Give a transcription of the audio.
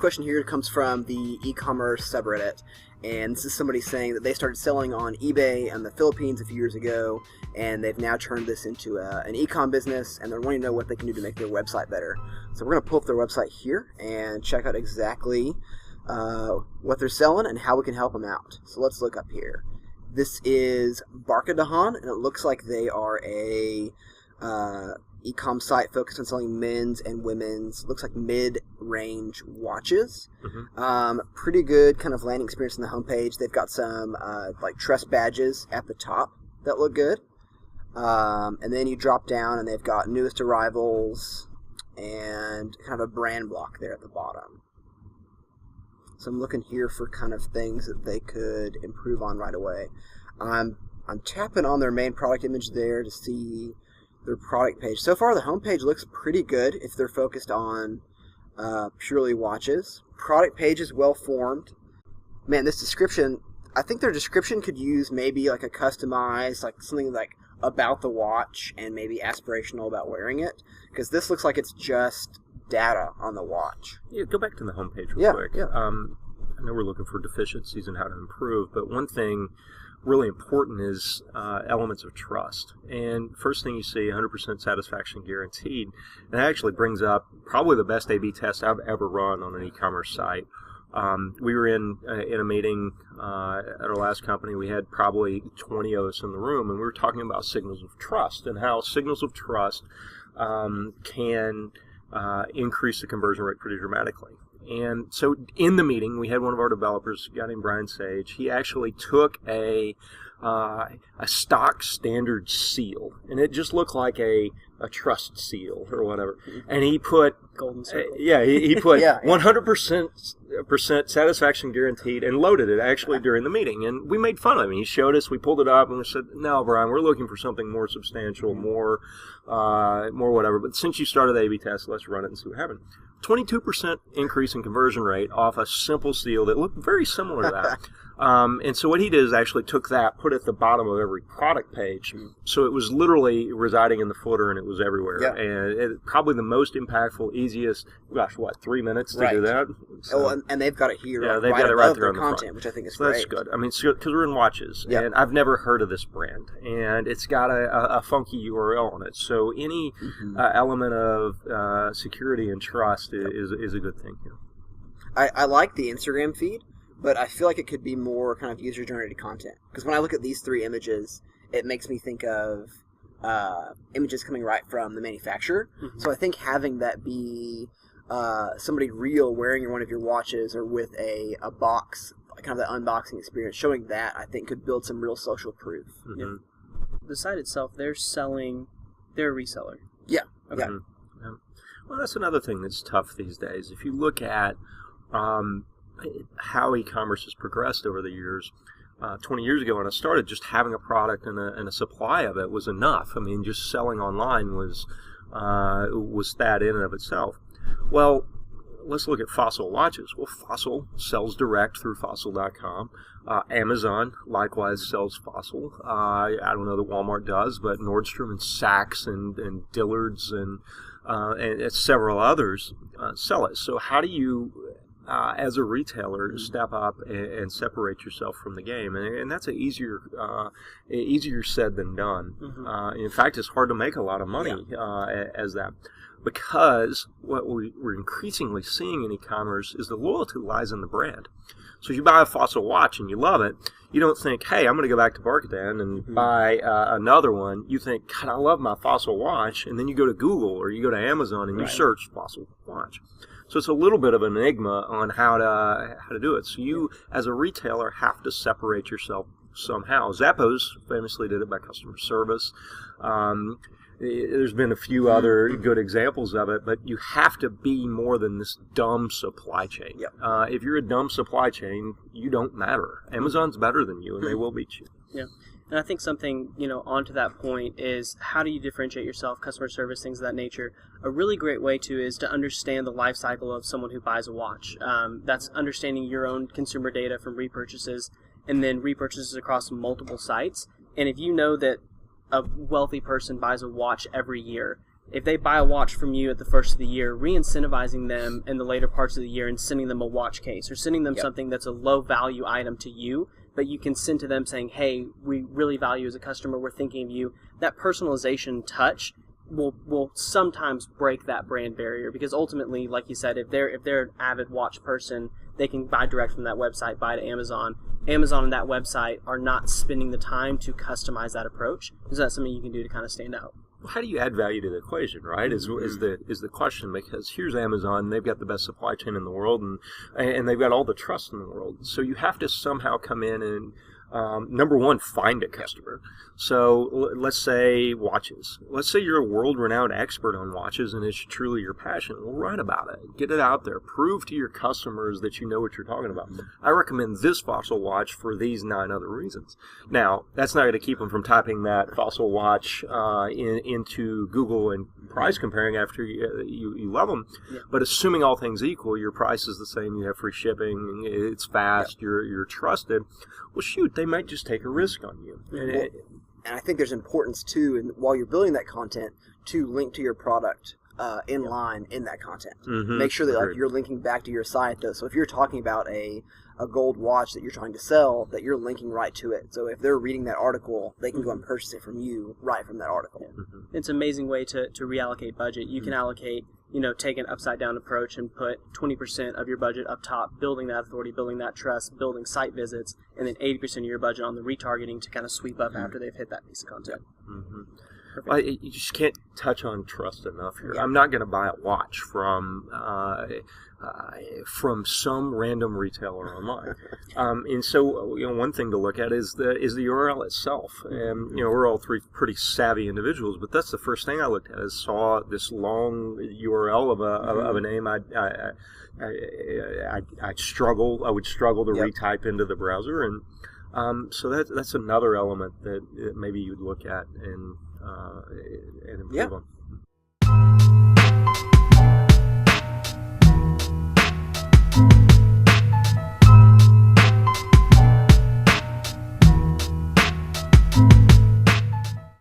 question here comes from the e-commerce subreddit, and this is somebody saying that they started selling on eBay in the Philippines a few years ago, and they've now turned this into an e-com business, and they're wanting to know what they can do to make their website better. So we're going to pull up their website here and check out exactly what they're selling and how we can help them out. So let's look up here. This is Barkadahan, and it looks like they are a e-com site focused on selling men's and women's, looks like mid-range watches. Pretty good kind of landing experience on the homepage. They've got some like trust badges at the top that look good. And then you drop down and they've got newest arrivals and kind of a brand block there at the bottom. So I'm looking here for kind of things that they could improve on right away. I'm tapping on their main product image there to see their product page. So far, the homepage looks pretty good if they're focused on purely watches. Product page is well formed. Man, this description, I think their description could use maybe like a customized, like something like about the watch and maybe aspirational about wearing it, because this looks like it's just data on the watch. Yeah, go back to the homepage real quick. Yeah. I know we're looking for deficiencies and how to improve, but one thing really important is elements of trust. And first thing you see, 100% satisfaction guaranteed. And that actually brings up probably the best A/B test I've ever run on an e-commerce site. We were in a meeting at our last company. We had probably 20 of us in the room, and we were talking about signals of trust and how signals of trust can increase the conversion rate pretty dramatically. And so in the meeting, we had one of our developers, a guy named Brian Sage. He actually took a stock standard seal, and it just looked like a trust seal or whatever. And he put golden circle. He put Yeah. 100% satisfaction guaranteed, and loaded it actually during the meeting. And we made fun of him. He showed us. We pulled it up, and we said, "No, Brian, we're looking for something more substantial, more whatever. But since you started the A/B test, let's run it and see what happened." 22% increase in conversion rate off a simple seal that looked very similar to that. And so what he did is actually took that, put it at the bottom of every product page. So it was literally residing in the footer, and it was everywhere. Yeah. And probably the most impactful, easiest, 3 minutes to do that? So, and they've got it here they've got it right there on the content, front, which I think is so great. That's good. I mean, because we're in watches, Yeah. and I've never heard of this brand, and it's got a funky URL on it. So any element of security and trust is a good thing here. I like the Instagram feed, but I feel like it could be more kind of user-generated content. Because when I look at these three images, it makes me think of images coming right from the manufacturer. So I think having that be somebody real wearing one of your watches or with a box, kind of the unboxing experience, showing that, I think could build some real social proof. Yeah. The site itself, they're a reseller. Yeah. Okay. Yeah. Well, that's another thing that's tough these days. If you look at how e-commerce has progressed over the years, 20 years ago when I started, just having a product and a supply of it was enough. I mean, just selling online was that in and of itself. Well, let's look at Fossil watches. Well, Fossil sells direct through Fossil.com. Amazon likewise sells Fossil. I don't know that Walmart does, but Nordstrom and Saks and Dillard's and several others sell it. So how do you, as a retailer, step up and separate yourself from the game? And that's easier said than done. In fact, it's hard to make a lot of money as that. Because what we're increasingly seeing in e-commerce is the loyalty lies in the brand. So if you buy a Fossil watch and you love it, you don't think, hey, I'm going to go back to Barkadan and buy another one. You think, God, I love my Fossil watch. And then you go to Google or you go to Amazon and you search Fossil watch. So it's a little bit of an enigma on how to do it. So you, as a retailer, have to separate yourself somehow. Zappos famously did it by customer service. There's been a few other good examples of it, but you have to be more than this dumb supply chain. Yep. If you're a dumb supply chain, you don't matter. Amazon's better than you, and they will beat you. Yeah. And I think something, onto that point is how do you differentiate yourself, customer service, things of that nature. A really great way is to understand the life cycle of someone who buys a watch. That's understanding your own consumer data from repurchases and then repurchases across multiple sites. And if you know that a wealthy person buys a watch every year, if they buy a watch from you at the first of the year, re-incentivizing them in the later parts of the year and sending them a watch case or sending them something that's a low value item to you, but you can send to them saying, hey, we really value as a customer, we're thinking of you. That personalization touch will sometimes break that brand barrier, because ultimately, like you said, if they're an avid watch person, they can buy direct from that website, buy to Amazon. Amazon and that website are not spending the time to customize that approach. Is that something you can do to kind of stand out? Well, how do you add value to the equation, right? Is the question, because here's Amazon, they've got the best supply chain in the world, and they've got all the trust in the world. So you have to somehow come in and number one, find a customer. So let's say watches. Let's say you're a world-renowned expert on watches and it's truly your passion. Well, write about it. Get it out there. Prove to your customers that you know what you're talking about. I recommend this Fossil watch for these 9 other reasons. Now, that's not going to keep them from typing that Fossil watch into Google and price comparing after you love them. Yeah. But assuming all things equal, your price is the same, you have free shipping, it's fast, you're trusted. Well, shoot, they might just take a risk on you. And I think there's importance, too, and while you're building that content, to link to your product in line in that content. Mm-hmm. Make sure that like you're linking back to your site, though. So if you're talking about a gold watch that you're trying to sell, that you're linking right to it. So if they're reading that article, they can go and purchase it from you right from that article. Yeah. Mm-hmm. It's an amazing way to reallocate budget. You can allocate, take an upside-down approach and put 20% of your budget up top, building that authority, building that trust, building site visits, and then 80% of your budget on the retargeting to kind of sweep up after they've hit that piece of content. Mm-hmm. Well, you just can't touch on trust enough here. Yeah. I'm not going to buy a watch from some random retailer online. And so, one thing to look at is the URL itself. And we're all 3 pretty savvy individuals, but that's the first thing I looked at. Is saw this long URL of a name I would struggle to retype into the browser, and so that's another element that maybe you'd look at and improve on.